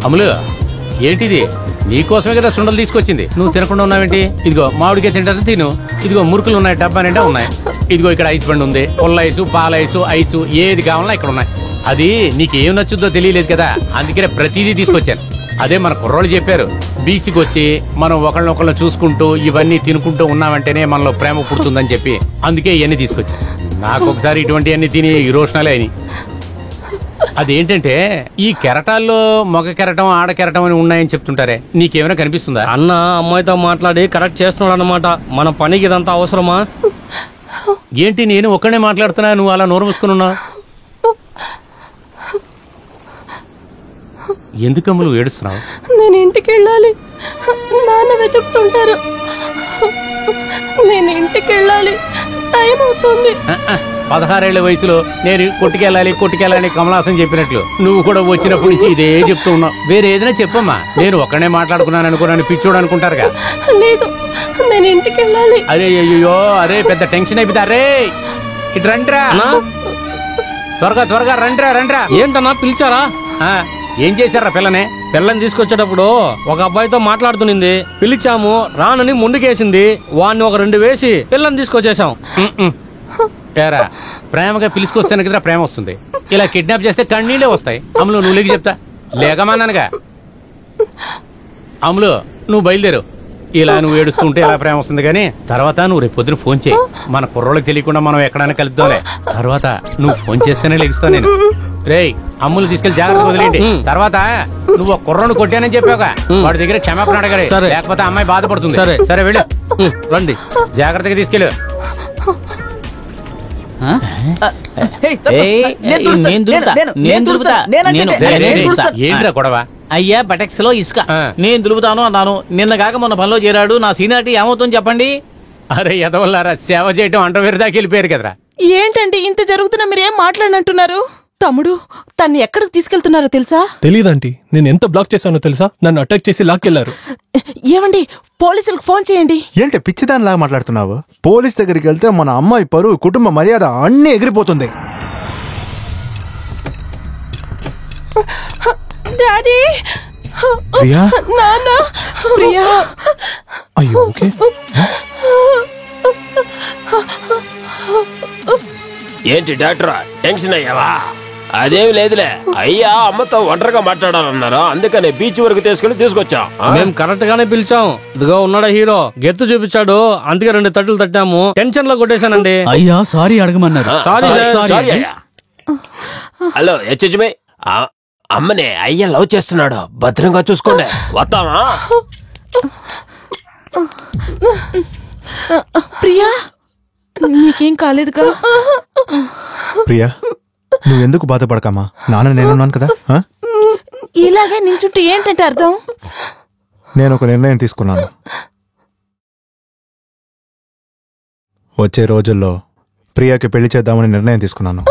అమలు ఏంటిది? నీకోసమే కదా సుండలు తీసుకొచ్చింది. నువ్వు తినకుండా ఉన్నావేంటి? ఇదిగో మామిడికాయ తింటాను తిను. ఇదిగో మురుకులు ఉన్నాయి, డబ్బా నిండా ఉన్నాయి. ఇదిగో ఇక్కడ ఐస్ బండి ఉంది, పుల్ల ఐసు, పాల ఐసు, ఐసు ఏది కావాలన్నా ఇక్కడ ఉన్నాయి. అది నీకేం నచ్చుద్దో తెలియలేదు కదా, అందుకనే ప్రతిదీ తీసుకొచ్చాను. అదే మన కుర్రోళ్ళు చెప్పారు, బీచ్కి వచ్చి మనం ఒకళ్ళనొకళ్ళు చూసుకుంటూ ఇవన్నీ తినుకుంటూ ఉన్నామంటేనే మనలో ప్రేమ పుడుతుందని చెప్పి అందుకే ఇవన్నీ తీసుకొచ్చాను. నాకు ఒకసారి ఇటువంటివన్నీ తిని రోషనాలే అయినాయి. అదేంటంటే ఈ కెరటాల్లో మగ కెరటం ఆడ కెరటం అని ఉన్నాయని చెప్తుంటారే, నీకేమైనా కనిపిస్తుందా? అన్న అమ్మాయితో మాట్లాడి కరెక్ట్ చేస్తున్నాడు అన్నమాట. మన పనికి ఇదంతా అవసరమా? ఏంటి నేను ఒక్కడే మాట్లాడుతున్నా, నువ్వు అలా నోరు మూసుకుని ఉన్నావు? ఎందుకమ్మ నువ్వు ఏడుస్తున్నావు? నేను ఇంటికి వెళ్ళాలి, నాన్న వెతుకుతుంటారు. నేను ఇంటికి వెళ్ళాలి, టైం అవుతుంది. 16 ఏళ్ల వయసులో నేను కొట్టుకెళ్ళాలి కమలాసన్ చెప్పినట్లు నువ్వు కూడా వచ్చినప్పటి నుంచి ఇదే చెప్తూ ఉన్నావు. వేరే ఏదైనా చెప్పమ్మా. నేను ఒక్కడే మాట్లాడుకున్నాను అనుకున్నాను, పిచ్చోడు అనుకుంటారుగా. లేదు, నేను ఇంటికి వెళ్ళాలి. అరే అయ్యో, అరే పెద్ద టెన్షన్ అయిపోతా. అరే ఇటు రండిరా, త్వరగా రండిరా. ఏంటన్నా పిలిచారా? ఏం చేశారా? పిల్లని తీసుకొచ్చేటప్పుడు ఒక అబ్బాయితో మాట్లాడుతునింది, పిలిచాము రానని ముందుకేసింది. వాడిని ఒక 2 వేసి పిల్లని తీసుకొచ్చేసాం. ఏరా, ప్రేమగా పిలుచుకొస్తేనే కదా ప్రేమ వస్తుంది. ఇలా కిడ్నాప్ చేస్తే కన్నీళ్ళే వస్తాయి. అమ్ములు నువ్వు లేకి చెప్తా, లేకమన్నానుగా. అమ్ములు నువ్వు బయలుదేరు. ఇలా నువ్వు ఏడుస్తుంటే ఎలా ప్రేమ వస్తుంది. కానీ తర్వాత నువ్వు రేపు పొద్దున ఫోన్ చేయి. మన కుర్రోళ్ళకి తెలియకుండా మనం ఎక్కడైనా కలుద్దాంలే. తర్వాత నువ్వు ఫోన్ చేస్తేనే లెగుస్తా నేను. రేయ్, అమ్ములు తీసుకెళ్లి జాగ్రత్తగా వదిలేండి. తర్వాత నువ్వు ఒక కుర్రోని కొట్టానని చెప్పావుగా, వాడి దగ్గర క్షమాపణ అడగాలి, లేకపోతే అమ్మాయి బాధపడుతుంది. సరే వెళ్ళు, రండి, జాగ్రత్తగా తీసుకెళ్ళు. ఏంట్రా గొడవ? అయ్యా బటెక్స్ లో ఇసుక నేను దులుపుతాను అన్నాను. నిన్న కాక మొన్న పనిలో చేరాడు. నా సీనియారిటీ ఏమవుతుంది చెప్పండి? అరే ఎదవల్లారా, సేవ చేయటం అంటవేరు దాకా వెళ్ళిపోయారు కదరా. ఏంటండి ఇంత జరుగుతున్నా మీరేం మాట్లాడినట్టున్నారు? తమ్ముడు తన్ని ఎక్కడికి తీసుకెళ్తున్నారో తెలుసా? తెలీదంటీ. నేను ఎంత బ్లాక్ చేశానో తెలుసా? నన్ను అటాక్ చేసి లాక్కెళ్లారు. ఏమండి, పోలీసులకు ఫోన్ చేయండి. ఏంటి పిచ్చిదానిలాగా మాట్లాడుతున్నావు? పోలీస్ దగ్గరికి వెళ్తే మన అమ్మాయి పరువు, కుటుంబ మర్యాద అన్నీ ఎగిరిపోతుంది. డాడీ, ప్రియా, నాన్న, ప్రియా. అయ్యో ఓకే. ఏంటి డాక్టర్, టెన్షన్ అయ్యావా? అదేమి లేదులే అయ్యా, అమ్మతో ఒంటరిగా మాట్లాడాలన్నారు, అందుకనే బీచ్ వరకు తీసుకొచ్చాం. మేము కరెక్ట్ గానే పిలిచాం. ఇదిగో ఉన్నాడా హీరో, గెత్తు చూపించాడు, అందుకే 2 తట్టులు తట్టాము. టెన్షన్ లో కొట్టేశానండి. అయ్యా సారీ అడగమన్నారు. సారీ అయ్యా. హలో హెచ్ఎచ్మే, అమ్మనే అయ్యా లవ్ చేస్తున్నాడు, భద్రంగా చూసుకోండి. వస్తామా? ప్రియా, నీకేం కాలేదుగా? ప్రియా, నువ్వెందుకు బాధపడకమ్మా, నాన్న నేనున్నాను కదా. ఇలాగే నించుంటే ఏంటంటే అర్థం? నేను ఒక నిర్ణయం తీసుకున్నాను. వచ్చే రోజుల్లో ప్రియాకి పెళ్లి చేద్దామని నిర్ణయం తీసుకున్నాను.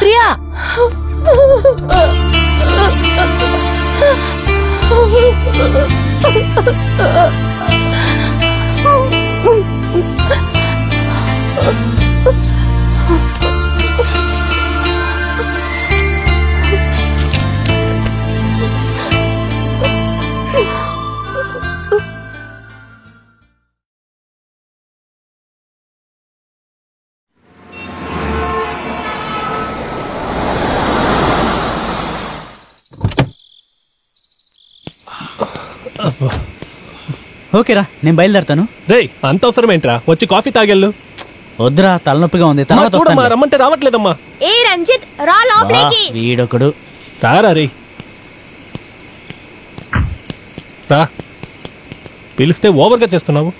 ప్రియా, ఓకేరా, నేను బయలుదేరతాను. రేయ్, అంత అవసరం ఏంట్రా? వచ్చి కాఫీ తాగెళ్ళు. వద్దురా, తలనొప్పిగా ఉంది. తర్వాత రమ్మంటే రావట్లేదమ్మా. ఏ రంజిత్, రా లోపలికి. వీడొకడు. రారా రే, రా. పిలిస్తే ఓవర్గా చేస్తున్నావు.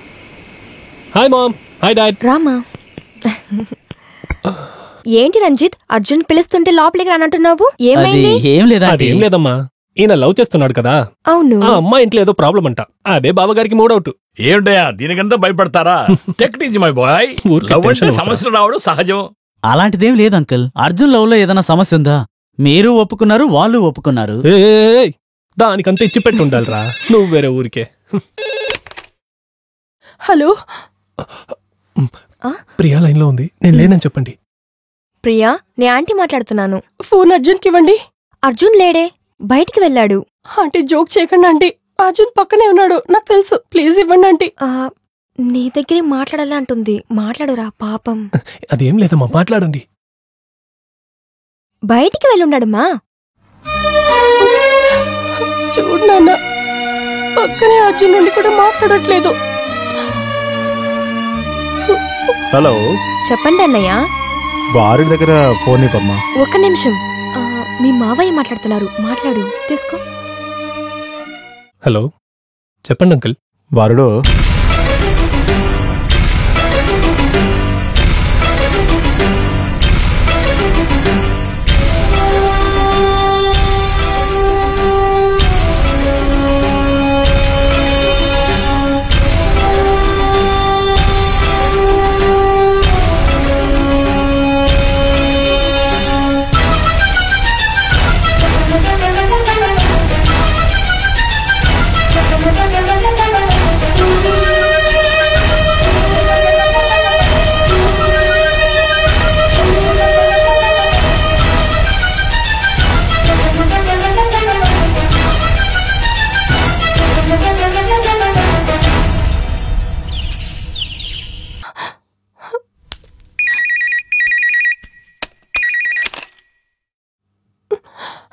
Hi mom, hi dad. Rama. ఏంటి రంజిత్, అర్జున్ పిలుస్తుంటే లోపలికి రానంటున్నావు? ఏమైంది? ఏం లేదమ్మా, ఈయన లవ్ చేస్తున్నాడు కదా. అవును. ఆ అమ్మాయి ఇంట్లో ఏదో ప్రాబ్లం అంట. అదే బావగారికి మూడవుట్. ఏమిటయా దీనికంతా భయపడతారా? టెక్నిక్ మై బాయ్, సమస్యలు రావడం సహజం. అలాంటిదేం లేదు అంకుల్. అర్జున్ లవ్ లో ఏదైనా సమస్య ఉందా? మీరు ఒప్పుకున్నారు, వాళ్ళు ఒప్పుకున్నారు. దానికంతా ఇచ్చి పెట్టి ఉండాలిరా, నువ్వు వేరే ఊరికే. హలో, ప్రియా లైన్ లో ఉంది, నేను లేనని చెప్పండి. ప్రియా, నే ఆంటీ మాట్లాడుతున్నాను. ఫోన్ అర్జున్కి ఇవ్వండి. అర్జున్ లేడే, బయటికి వెళ్ళాడు. ఆంటీ జోక్ చేయకండి ఆంటీ, అర్జున్ పక్కనే ఉన్నాడు, నాకు తెలుసు. ప్లీజ్ ఇవ్వండి ఆంటీ. నీ దగ్గరే మాట్లాడాలి అంటుంది, మాట్లాడురా పాపం. అదేం లేదమ్మా, మాట్లాడండి. బయటికి వెళ్ళున్నాడమ్మా. చూడు నాన్న, పక్కనే అర్జున్ నుండి కూడా మాట్లాడట్లేదు. హలో, చెప్పండి అన్నయ్య. వారి దగ్గర ఫోన్ ఇవ్వమ్మా. ఒక్క నిమిషం, మీ మావయ్య మాట్లాడుతున్నారు, మాట్లాడు. తీసుకో. హలో, చెప్పండి అంకుల్. వారుడు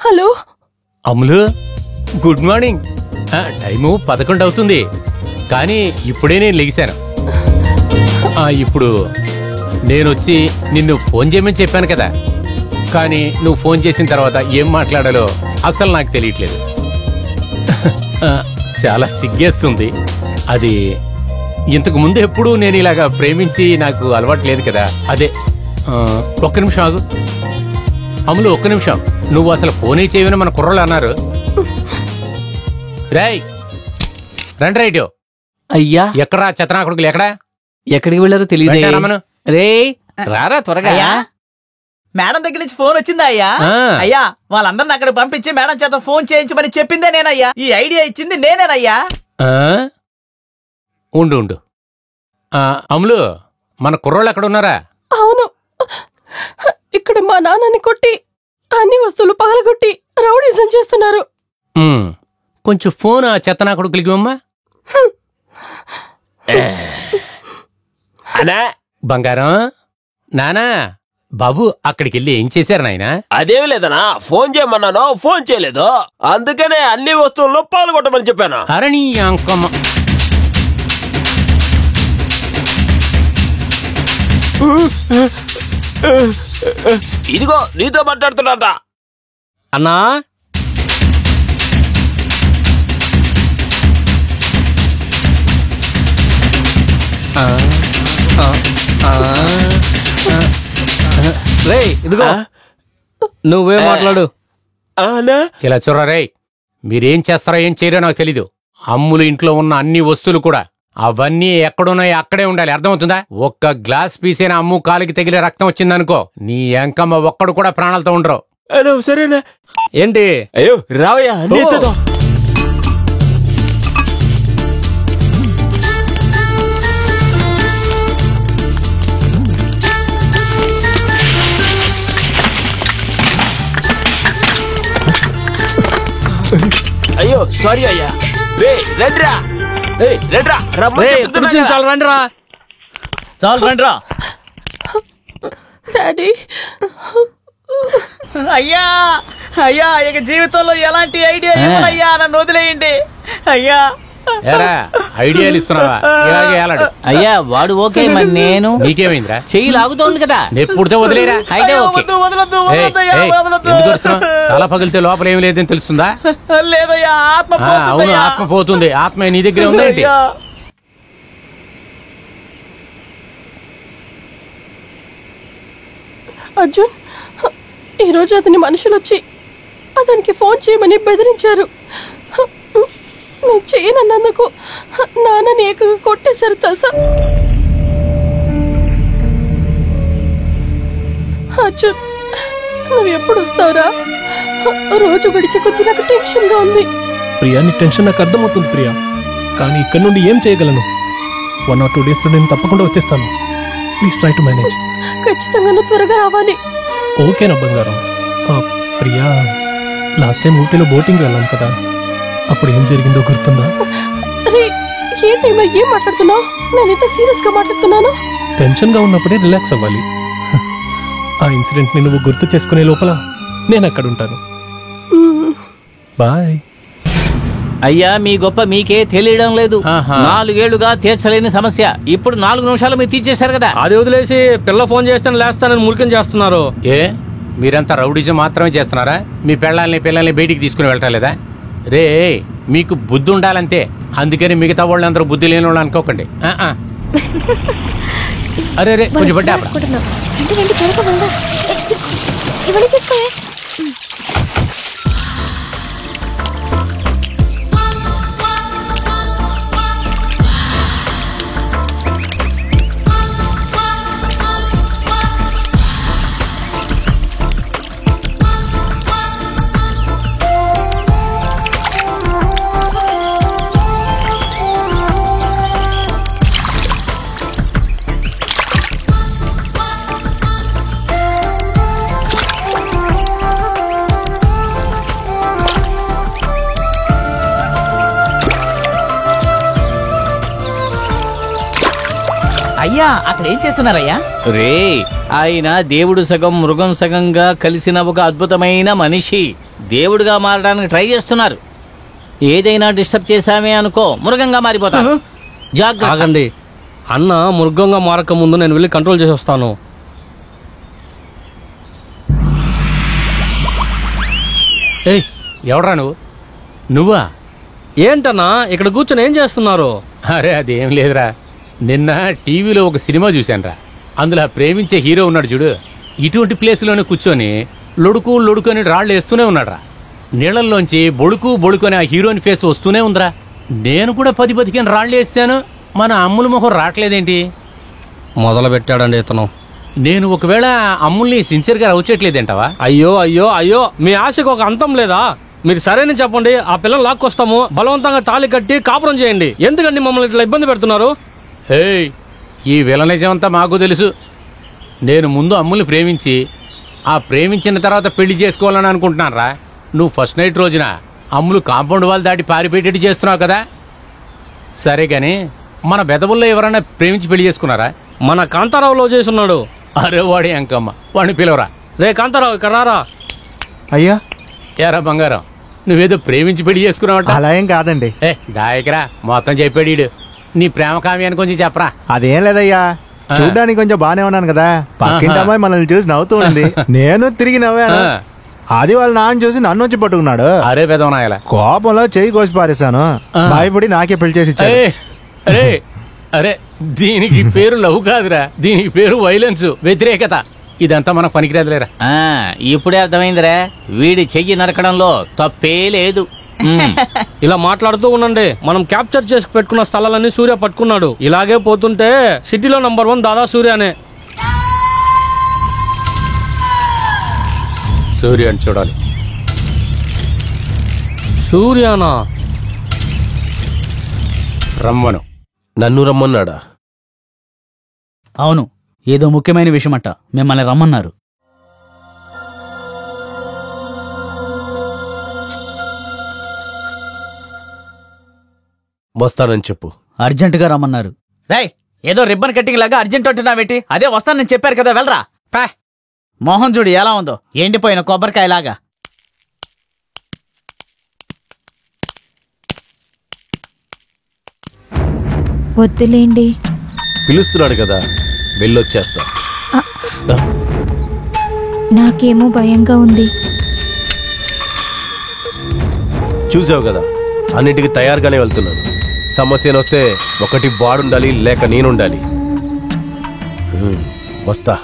హలో అమ్ములు, గుడ్ మార్నింగ్. టైము 11 అవుతుంది, కానీ ఇప్పుడే నేను లెగిశాను. ఇప్పుడు నేను వచ్చి నిన్ను ఫోన్ చేయమని చెప్పాను కదా, కానీ నువ్వు ఫోన్ చేసిన తర్వాత ఏం మాట్లాడాలో అసలు నాకు తెలియట్లేదు. చాలా సిగ్గేస్తుంది. అది ఇంతకు ముందు ఎప్పుడూ నేను ఇలాగా ప్రేమించి నాకు అలవాటు లేదు కదా. అదే ఒక్క నిమిషం ఆగు అమ్ములు, ఒక్క నిమిషం. నువ్వు అసలు ఫోనే చేయవని మన కుర్రోళ్ళు అన్నారు. రాయ్ రండి. రైట్ అయ్యా, ఎక్కడా చెత్తనా కొడుకులు? ఎక్కడా ఎక్కడికి వెళ్ళారో తెలియదు. రే రారా త్వరగా. మేడం దగ్గర నుంచి ఫోన్ వచ్చిందా అయ్యా? అయ్యా, వాళ్ళందరిని అక్కడ పంపించి మేడం చేత ఫోన్ చేయించమని చెప్పిందే నేనయ్యా. ఈ ఐడియా ఇచ్చింది నేనేనయ్యా. ఉండు. అమ్ములు, మన కుర్రోళ్ళు ఎక్కడ ఉన్నారా? అవును, ఇక్కడ మా నాన్నని కొట్టి అన్ని వస్తువులు పగలగొట్టి రౌడీజం చేస్తున్నారు. కొంచెం ఫోన్ ఆ చెత్తనా కొడుకులకి ఇవ్వమ్మా. బంగారం, నానా బాబు అక్కడికి వెళ్ళి ఏం చేశారు నాయనా? అదేమి లేదనా, ఫోన్ చేయమన్నాను, ఫోన్ చేయలేదు, అందుకనే అన్ని వస్తువుల్లో పాల్గొట్టమని చెప్పాను. అరే నీ అంకమ్మ. ఇదిగో నీతో మాట్లాడుతున్నా అన్నా. రే ఇదిగో, నువ్వే మాట్లాడు. ఇలా చూడరా రే, మీరేం చేస్తారో ఏం చేయరో నాకు తెలీదు. అమ్ములు ఇంట్లో ఉన్న అన్ని వస్తువులు కూడా అవన్నీ ఎక్కడున్నాయో అక్కడే ఉండాలి, అర్థమవుతుందా? ఒక్క గ్లాస్ పీసైన అమ్ము కాలికి తగిలే రక్తం వచ్చిందనుకో, నీ ఎంకమ్మ ఒక్కడు కూడా ప్రాణాలతో ఉండరు. సరేనా? ఏంటి? అయ్యో రావయ్యా, అయ్యో సారీ అయ్యా. రే రండిరా, చాలు రండిరా. చాలు రండిరా. డాడీ, అయ్యా అయ్యా, ఇక జీవితంలో ఎలాంటి ఐడియా ఇవ్వనయ్యా, నన్ను వదిలేయండి అయ్యా. ఐడియాలు ఇస్తున్నావా? అయ్యా వాడు ఓకే, మరి నేను. నీకేమైందిరా? చెయ్యి లాగుతోంది కదా, ఎప్పుడుతో వదిలేరా? అయితే ఓకే. తల పగిలితే లోపల ఏమి లేదని తెలుస్తుందా? లేదయ్యా, ఆత్మ. అవును, ఆత్మ పోతుంది. ఆత్మ నీ దగ్గరే ఉందేంటి? అర్జున్, ఈరోజు అతని మనుషులు వచ్చి అతనికి ఫోన్ చేయమని బెదిరించారు. నేను చేయనన్నందుకు నాన్నని ఏకంగా కొట్టేశారు తెలుసా? అర్జున్, నువ్వు ఎప్పుడు వస్తావురా? రోజు గడిచే కొద్ది నాకు టెన్షన్ గా ఉంది. ప్రియా, నీ టెన్షన్ నాకు అర్థమవుతుంది ప్రియా, కానీ ఇక్కడ నుండి ఏం చేయగలను? 1 or 2 days లో నేను తప్పకుండా వచ్చేస్తాను. Please try to manage. ఖచ్చితంగా నువ్వు త్వరగా రావాలి. ఓకేనా బంగారం? ప్రియా, లాస్ట్ టైం ఊటీలో బోటింగ్ వెళ్ళాం కదా, అప్పుడు ఏం జరిగిందో గుర్తుందా? అరే ఏంటైనా ఏం మాట్లాడుతున్నావు? నేను ఇంత సీరియస్ గా మాట్లాడుతున్నాను. టెన్షన్ గా ఉన్నప్పుడే రిలాక్స్ అవ్వాలి. ఆ ఇన్సిడెంట్ ని నువ్వు గుర్తు చేసుకునే లోపల నేను అక్కడ ఉంటాను. బాయ్. అయ్యా, మీ గొప్ప మీకే తెలియడం లేదు. 4 ఏళ్లుగా తీర్చలేని సమస్య ఇప్పుడు 4 నిమిషాలు మీరు తీర్చేశారు కదా. అది వదిలేసి పిల్ల ఫోన్ చేస్తాను లేస్తానని మురికం చేస్తున్నారు. ఏ మీరంతా రౌడీజం మాత్రమే చేస్తున్నారా? మీ పిల్లల్ని బయటికి తీసుకుని వెళ్ళలేదా? రే, మీకు బుద్ధి ఉండాలంతే. అందుకని మిగతా వాళ్ళందరూ బుద్ధి లేని వాళ్ళు అనుకోకండి. అరే రే, కొంచెం పడ్డా. అయ్యా, అక్కడ ఏం చేస్తున్నారయ్యా? రే, ఆయన దేవుడు సగం మృగం సగంగా కలిసిన ఒక అద్భుతమైన మనిషి. దేవుడుగా మారడానికి ట్రై చేస్తున్నారు. ఏదైనా డిస్టర్బ్ చేశామే అనుకో, మృగంగా మారిపోతా. జాగ్రత్త. ఆగండి, అన్న మృగంగా మారక ముందు నేను వెళ్ళి కంట్రోల్ చేసి వస్తాను. ఏయ్, ఎవడ్రా నువ్వా? ఏంటన్నా ఇక్కడ కూర్చొని ఏం చేస్తున్నారు? అరే అదేం లేదురా, నిన్న టీవీలో ఒక సినిమా చూశానురా. అందులో ప్రేమించే హీరో ఉన్నాడు చూడు, ఇటువంటి ప్లేస్లోనే కూర్చొని లొడుకు అని రాళ్ళు వేస్తూనే ఉన్నాడురా. నీళ్లలోంచి బొడుకు అని ఆ హీరోయిన్ ఫేస్ వస్తూనే ఉందిరా. నేను కూడా 10 రాళ్ళు వేసాను, మన అమ్ముల ముఖం రావట్లేదేంటి? మొదలు పెట్టాడండి ఇతను. నేను ఒకవేళ అమ్ముల్ని సిన్సియర్గా రౌచేయట్లేదేంటవా? అయ్యో అయ్యో అయ్యో, మీ ఆశకు ఒక అంతం లేదా? మీరు సరేని చెప్పండి, ఆ పిల్లలు లాక్కొస్తాము, బలవంతంగా తాళి కట్టి కాపురం చేయండి. ఎందుకండి మమ్మల్ని ఇట్లా ఇబ్బంది పెడుతున్నారు? ఏయ్, ఈ విలనిజం అంతా మాకు తెలుసు. నేను ముందు అమ్ముల్ని ప్రేమించి ఆ ప్రేమించిన తర్వాత పెళ్లి చేసుకోవాలని అనుకుంటున్నాను రా. నువ్వు ఫస్ట్ నైట్ రోజున అమ్ములు కాంపౌండ్ వాళ్ళు దాటి పారిపోయేటట్టు చేస్తున్నావు కదా. సరే గాని మన బెదవుల్లో ఎవరైనా ప్రేమించి పెళ్లి చేసుకున్నారా? మన కాంతారావులో చేసున్నాడు. అరే వాడి అంకమ్మ, వాడిని పిలవరా. రే కాంతారావు, ఇక్కడ రారా. అయ్యా, ఏరా బంగారం, నువ్వేదో ప్రేమించి పెళ్లి చేసుకున్నావట? అలా ఏం కాదండి. దాయకరా, మొత్తం చెప్పాడు. నీ ప్రేమ కావ్యాన్ని కొంచెం చెప్పరా. అదేం లేదయ్యా, చూడ్డానికి కొంచెం బానే ఉన్నాను కదా, పక్కింటి అమ్మాయి మనల్ని చూసి నవ్వుతూ ఉంది, నేను తిరిగి నవ్వాను. అది వాళ్ళ నాన్న చూసి నన్ను వచ్చి పట్టుకున్నాడు. అరే పెదవనాయల, కోపంలో చెయ్యి కోసి పారేశాను. భయపడి నాకే పెళ్లి చేసి ఇచ్చాడు. అరే అరే, దీనికి పేరు లవ్ కాదురా, దీనికి పేరు వైలెన్స్, వ్యతిరేకత. ఇదంతా మనకు పనికిరాదులేరా. ఇప్పుడే అర్థమైందిరా, వీడి చెయ్యి నరకడంలో తప్పే లేదు. ఇలా మాట్లాడుతూ ఉండండి. మనం క్యాప్చర్ చేసి పెట్టుకున్న స్థలాలన్నీ సూర్య పట్టుకున్నాడు. ఇలాగే పోతుంటే సిటీలో నంబర్ 1 దాదా సూర్యనే. సూర్య అని చూడాలి. సూర్యనా? రమ్మను. నన్ను రమ్మన్నాడా? అవును, ఏదో ముఖ్యమైన విషయమట, మిమ్మల్ని రమ్మన్నారు. వస్తానని చెప్పు. అర్జెంట్ గా రమ్మన్నారు. రేయ్, ఏదో రిబ్బన్ కట్టింగ్ లాగా అర్జెంట్ అంటున్నావేంటి? అదే వస్తానని చెప్పారు కదా, వెళ్ళరా. మోహన్ చూడు ఎలా ఉందో, ఎండిపోయిన కొబ్బరికాయలాగా. వద్దులేండి. పిలుస్తున్నాడు కదా, వెళ్ళొచ్చేస్తా. నాకేమో భయంగా ఉంది. చూసావు కదా, అన్నిటికీ తయారుగానే వెళ్తున్నాను. సమస్యనొస్తే ఒకటి వాడుండాలి, లేక నేనుండాలి. వస్తా.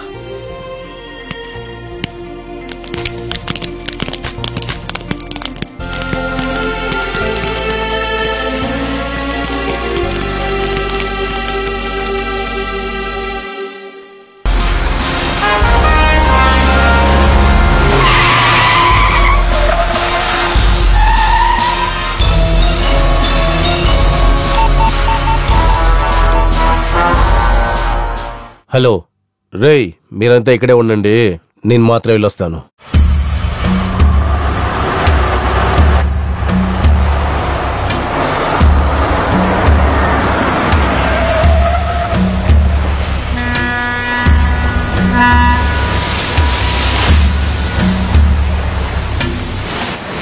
హలో, రేయ్ మీరంతా ఇక్కడే ఉండండి, నేను మాత్రం వెళ్ళొస్తాను.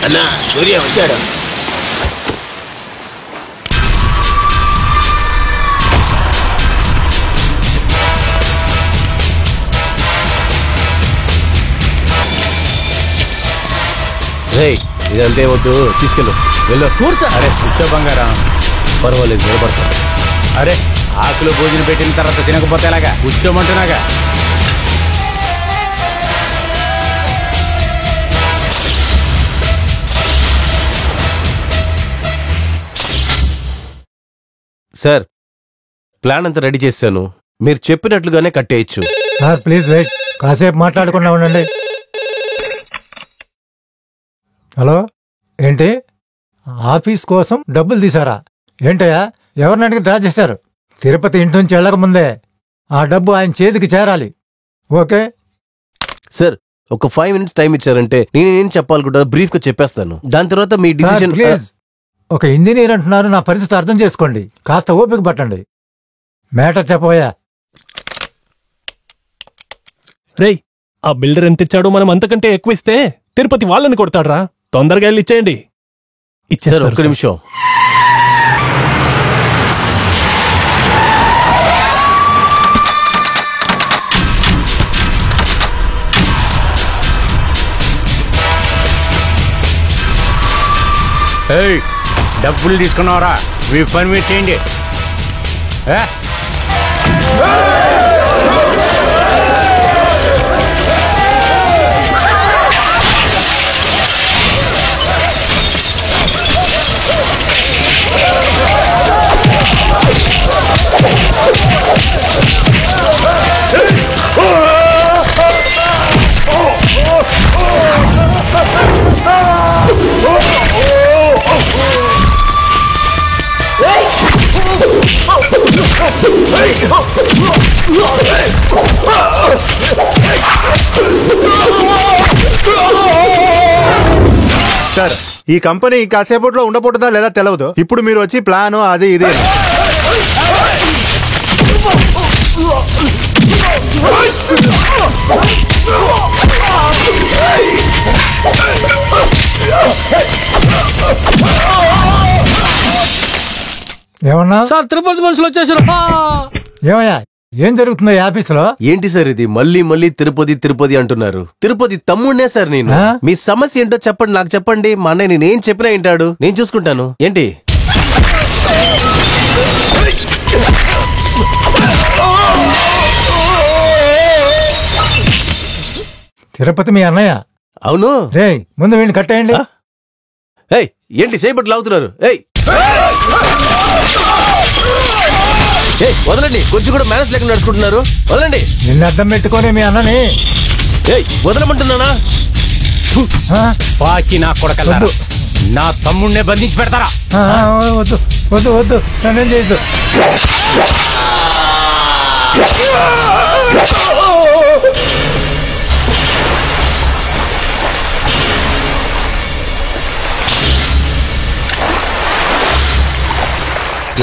అన్నా సూర్య వచ్చాడు. రేయ్ ఇదంతే వద్దు, తీసుకెళ్ళు, వెళ్ళు. కూర్చో. అరే కూర్చో బంగారం. పర్వాలేదు, నిలబడతాను. అరే ఆకులు భోజనం పెట్టిన తర్వాత తినకపోతే ఎలాగా? కూర్చోమంటున్నాగా. సార్ ప్లాన్ అంతా రెడీ చేశాను, మీరు చెప్పినట్లుగానే కట్టేయచ్చు. సార్ ప్లీజ్ వెయిట్, కాసేపు మాట్లాడకుండా ఉండండి. హలో, ఏంటి ఆఫీస్ కోసం డబ్బులు తీసారా? ఏంటయ్యా, ఎవరిని అడిగి డ్రా చేశారు? తిరుపతి ఇంటి నుంచి వెళ్ళకముందే ఆ డబ్బు ఆయన చేతికి చేరాలి. ఓకే సార్ ఒక 5 minutes టైం ఇచ్చారంటే నేనేం చెప్పాలనుకుంటాను బ్రీఫ్ గా చెప్పేస్తాను. దాని తర్వాత మీ డిసిషన్. ప్లీజ్, ఒక ఇంజనీర్ అంటున్నారు, నా పరిస్థితి అర్థం చేసుకోండి. కాస్త ఓపిక పట్టండి. మ్యాటర్ చెప్పబోయా. రేయ్, ఆ బిల్డర్ ఎంత ఇచ్చాడో మనం అంతకంటే ఎక్కువ ఇస్తే తిరుపతి వాళ్ళని కొడతాడ్రా. తొందరగా వెళ్ళి ఇచ్చేయండి. సార్ ఒక్క నిమిషం. డబ్బులు తీసుకున్నావరా? మీ పని మీరు చేయండి. సార్ ఈ కంపెనీ కాసేపట్లో ఉండబోతుందా లేదా తెలియదు. ఇప్పుడు మీరు వచ్చి ప్లాను అది ఇది. ఏమన్నా సార్ తిరుపతి మనుషులు వచ్చేసారు. ఏమయ్యా, ఏం జరుగుతుందో ఆఫీసులో? ఏంటి సార్ ఇది? మళ్ళీ మళ్ళీ తిరుపతి తిరుపతి అంటున్నారు. తిరుపతి తమ్ముడినే సార్ నేను. మీ సమస్య ఏంటో చెప్పండి, నాకు చెప్పండి. మా అన్నయ్య నేనేం చెప్పినా ఏంటాడు, నేను చూసుకుంటాను. ఏంటి? తిరుపతి మీ అన్నయ్య? అవును. రే ముందు వీడిని కట్టేయండి. ఏయ్ ఏంటి చేయబట్టి లాగుతున్నారు? వదలండి, కొంచెం కూడా మేనేజ్ లేకుండా నడుచుకుంటున్నారు. వదలండి. నిన్ను అడ్డం పెట్టుకొని మీ అన్నని. వదలమంటున్నానా? బాకీ నా కొడకల్లారా, నా తమ్ముడినే బంధించి పెడతారా? వద్దు వద్దు వద్దు, నన్నేం చేయొద్దు.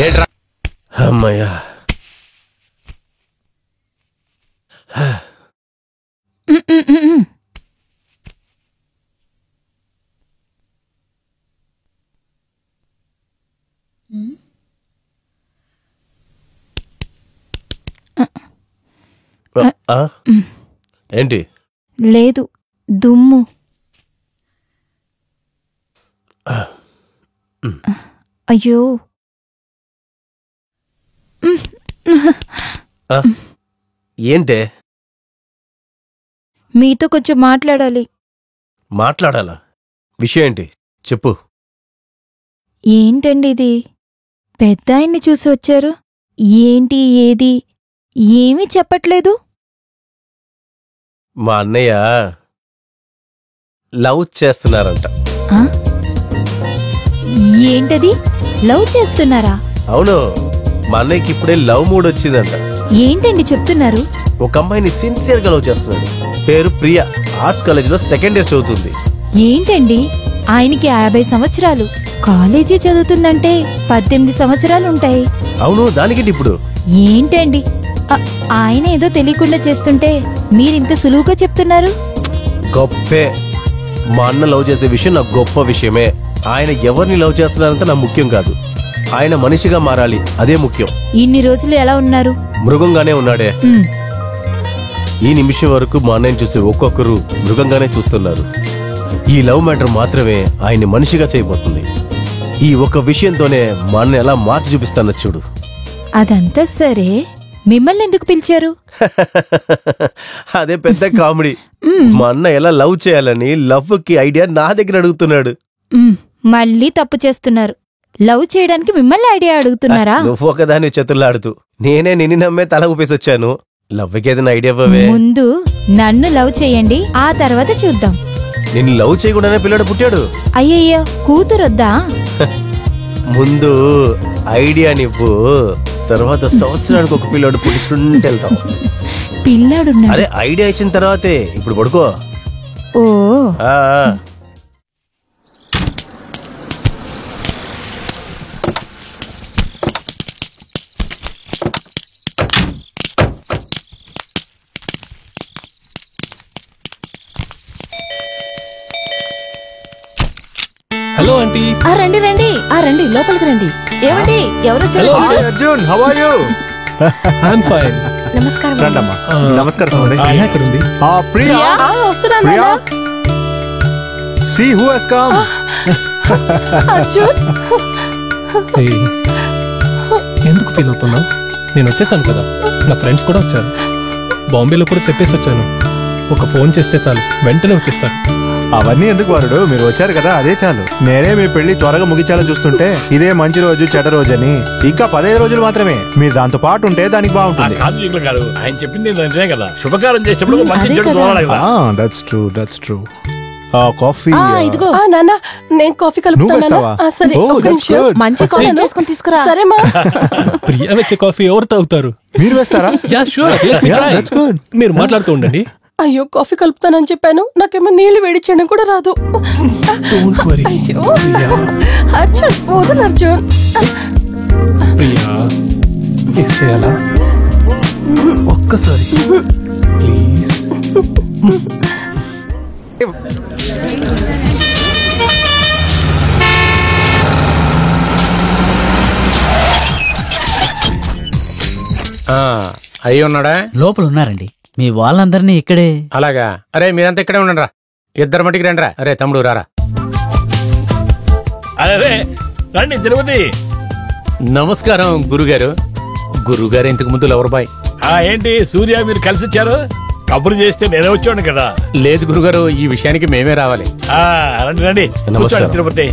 ఏంట్రా? అమ్మయ్యా, ఏంటి? లేదు, దుమ్ము. అయ్యో, ఏంటే? మీతో కొంచెం మాట్లాడాలి. మాట్లాడాలా? విషయం ఏంటి చెప్పు. ఏంటండి ఇది? పెద్ద ఆయన్ని చూసి వచ్చారు, ఏంటి ఏది ఏమీ చెప్పట్లేదు. మా అన్నయ్య లవ్ చేస్తున్నారంట. ఏంటది? లవ్ చేస్తున్నారా? అవును, మా అన్నయ్యకి ఇప్పుడే లవ్ మూడ్ వచ్చిందంట. ఏంటండి చెప్తున్నారు? ఒక అమ్మాయిని సిన్సియర్ గా లవ్ చేస్తున్నాడు. పేరు ప్రియా. ఆర్ట్స్ కాలేజ్ లో సెకండ్ ఇయర్ చదువుతుంది. ఏంటండి ఆయనకి 50 సంవత్సరాలు, కాలేజీ చదువుతుందంటే 18 సంవత్సరాలు ఉంటాయి. అవును, దానికేంటి ఇప్పుడు? ఏంటండి ఆయన ఏదో తెలియకుండా చేస్తుంటే మీరింత సులువుగా చెప్తున్నారు. గొప్పే. మా అన్న లవ్ చేసే విషయం నాకు గొప్ప విషయమే. ఆయన ఎవరిని లవ్ చేస్తున్నారంటే నాకు ముఖ్యం కాదు. ఆయన మనిషిగా మారాలి, అదే ముఖ్యం. ఇన్ని రోజులు ఎలా ఉన్నారు? మృగంగానే ఉన్నాడే. ఈ నిమిషం వరకు మా అన్నయ్యని చూసి ఒక్కొక్కరు మృగంగానే చూస్తున్నారు. ఈ లవ్ మ్యాటర్ మాత్రమే ఆయన్ని మనిషిగా చేయబోతుంది. ఈ ఒక్క విషయంతోనే మా అన్న ఎలా మార్చి చూపిస్తానో చూడు. అదంతా సరే, మిమ్మల్ని ఎందుకు పిలిచారు? అదే పెద్ద కామెడీ. మా అన్న ఎలా లవ్ చేయాలని లవ్ కి ఐడియా నా దగ్గర అడుగుతున్నాడు. మళ్ళీ తప్పు చేస్తున్నారు. లవ్ చేయడానికి మిమ్మల్ని ఐడియా అడుగుతున్నారా? నువ్వు ఒకదాన్ని చేతులాడుతూ నేనే నిన్ను నమ్మే తల ఊపేసి వచ్చాను. లవ్కి ఏదైనా ఐడియా ఇవ్వవే. ముందు నన్ను లవ్ చేయండి, ఆ తర్వాత చూద్దాం. నిన్ను లవ్ చేయకుండానే పిల్లడు పుట్టాడు. అయ్యయ్యో, కూతురొద్దా? ముందు ఐడియానివ్వు, తర్వాత సంవత్సరానికి ఒక పిల్లడు పుట్టించుకుంటూ వెళ్తాం. పిల్లాడు అరే ఐడియా ఇచ్చిన తర్వాతే. ఇప్పుడు పడుకో. ఓ హలో ఆంటీ. రండి రండి, రండి లోపలికి రండి. ఏమండి ఎవరు? Arjun, how are you? I'm fine. నమస్కారం. రండమ్మా. నమస్కారం. ప్రియా ఎక్కడుంది? Priya, Priya, see who has come. Arjun, ఎందుకు ఫీల్ అవుతున్నావు? నేను వచ్చేసాను కదా, నా ఫ్రెండ్స్ కూడా వచ్చారు. బాంబేలో కూడా చెప్పేసి వచ్చాను. ఒక ఫోన్ చేస్తే చాలు, వెంటనే వచ్చేస్తాను. అవన్నీ ఎందుకు వారుడు, మీరు వచ్చారు కదా అదే చాలు. నేనే మీ పెళ్లి త్వరగా ముగించాలని చూస్తుంటే ఇదే మంచి రోజు చెడ్డ రోజు అని. ఇంకా 15 రోజులు మాత్రమే. మీరు దాంతో పాటు ఉంటే దానికి బాగుంటుంది. ఆయన చెప్పింది నిజమే కదా. శుభకారం చేసేప్పుడు మంచి చెడు చూడాలి కదా. That's true, that's true. Coffee ఇదిగో. నాన్న, నేను కాఫీ కలుపుతాను. సరే, మంచి కాఫీ చేసుకుని తీసుకురా. సరేమా. ప్రియా వచ్చే కాఫీ ఎవరు తాగుతారు? మీరు వేస్తారా? Yeah sure, that's good. మీరు మాట్లాడుతూ ఉండండి. అయ్యో, కాఫీ కలుపుతానని చెప్పాను, నాకేమో నీళ్లు వేడి చేయడం కూడా రాదు. Don't worry. అయ్యో అర్జున్, వదలు అర్జున్. ప్రియా, మిస్ చేయాలా? ఒక్కసారి ప్లీజ్. అయ్యి ఉన్నాడా? లోపల ఉన్నారండి. మీ వాళ్ళందరినీ ఇక్కడే. అలాగా? అరే మీరంతా ఇక్కడే ఉండండి రా. ఇద్దరు మట్టికి రండి రా. అరే తమ్ముడు రారా. అరే రండి తిరుపతి. నమస్కారం గురుగారు. గురుగారు ఇంతకు ముందు లవర్ బాయ్. ఏంటి సూర్య, మీరు కలిసి వచ్చారు? కబురు చేస్తే నేనే వచ్చాను కదా. లేదు గురుగారు, ఈ విషయానికి మేమే రావాలి. రండి రండి, కూర్చోండి తిరుపతి.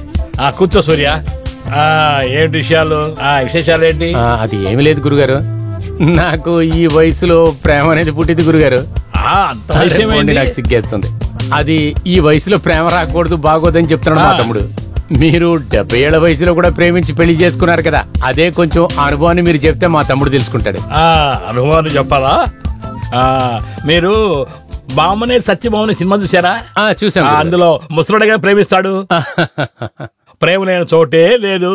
కూర్చో సూర్య. ఏంటి విషయాలు, విశేషాలు ఏంటి? అది ఏమి లేదు గురుగారు, నాకు ఈ వయసులో ప్రేమ అనేది పుట్టింది గురుగారు. నాకు సిగ్గేస్తుంది. అది ఈ వయసులో ప్రేమ రాకూడదు, బాగోదని చెప్తున్నాడు మా తమ్ముడు. మీరు 70 ఏళ్ల వయసులో కూడా ప్రేమించి పెళ్లి చేసుకున్నారు కదా, అదే కొంచెం అనుభవాన్ని మీరు చెప్తే మా తమ్ముడు తెలుసుకుంటాడు. అనుభవాన్ని చెప్పాలా? మీరు బామ్మనే సత్యభామని సినిమా చూసారా? చూసాం. అందులో ముసలుడిగా ప్రేమిస్తాడు. ప్రేమ లేని చోటే లేదు.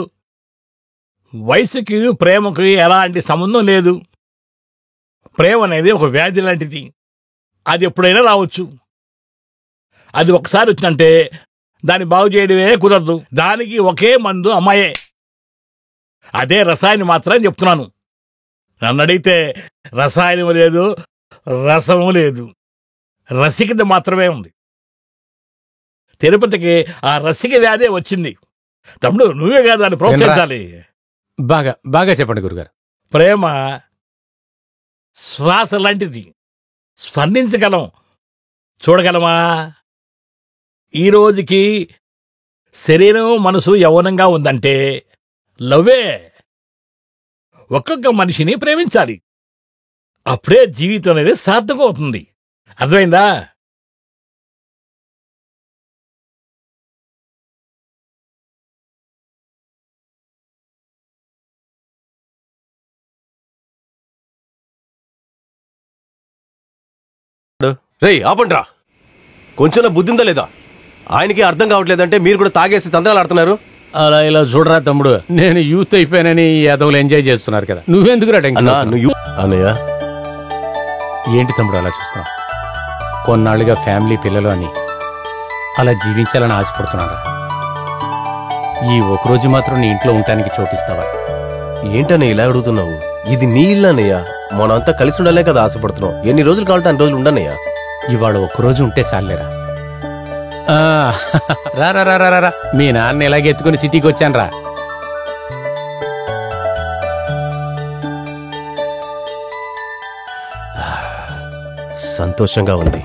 వయసుకి ప్రేమకి ఎలాంటి సంబంధం లేదు. ప్రేమ అనేది ఒక వ్యాధి లాంటిది. అది ఎప్పుడైనా రావచ్చు. అది ఒకసారి వచ్చిందంటే దాన్ని బాగు చేయడమే కుదరదు. దానికి ఒకే మందు అమ్మాయే. అదే రసాయనం మాత్రం చెప్తున్నాను. నన్ను అడిగితే రసాయనం లేదు, రసము లేదు, రసికత మాత్రమే ఉంది. తిరుపతికి ఆ రసిక వ్యాధే వచ్చింది. తమ్ముడు, నువ్వే కాదు దాన్ని ప్రోత్సహించాలి. బాగా బాగా చెప్పండి గురుగారు. ప్రేమ శ్వాస లాంటిది. స్పందించగలం, చూడగలమా? ఈ రోజుకి శరీరం మనసు యవ్వనంగా ఉందంటే లవ్వే. ఒక్కొక్క మనిషిని ప్రేమించాలి. అప్పుడే జీవితం అనేది సార్థకం అవుతుంది. అర్థమైందా? రేయ్ ఆపండ్రా, కొంచెం బుద్ధి ఉందా లేదా? ఆయనకి అర్థం కావట్లేదంటే మీరు కూడా తాగేసి తంత్రాలు ఆడుతున్నారు. అలా ఇలా చూడరా తమ్ముడు, నేను యూత్ అయిపోయానని యాదవులు ఎంజాయ్ చేస్తున్నారు కదా, నువ్వెందుకురా టెన్షన్ నువ్వు అన్నయ్య ఏంటి తమ్ముడు అలా చూస్తున్నావు? కొన్నాళ్ళుగా ఫ్యామిలీ పిల్లలు అని అలా జీవించాలని ఆశపడుతున్నారా? ఈ ఒకరోజు మాత్రం నీ ఇంట్లో ఉండటానికి చోటిస్తావా? ఏంటన్నయ్య ఇలా అడుగుతున్నావు? ఇది నీ ఇల్లు అన్నయ్య, మనంతా కలిసి ఉండాలే కదా ఆశపడుతున్నావు. ఎన్ని రోజులు కావాలంటే అన్ని రోజులు ఉండన్నయ్య. ఇవాళ ఒక్కరోజు ఉంటే చాలేరా. రా రా రా రా రా, మీ నాన్న ఎలాగ ఎత్తుకుని సిటీకి వచ్చాను రా. సంతోషంగా ఉంది.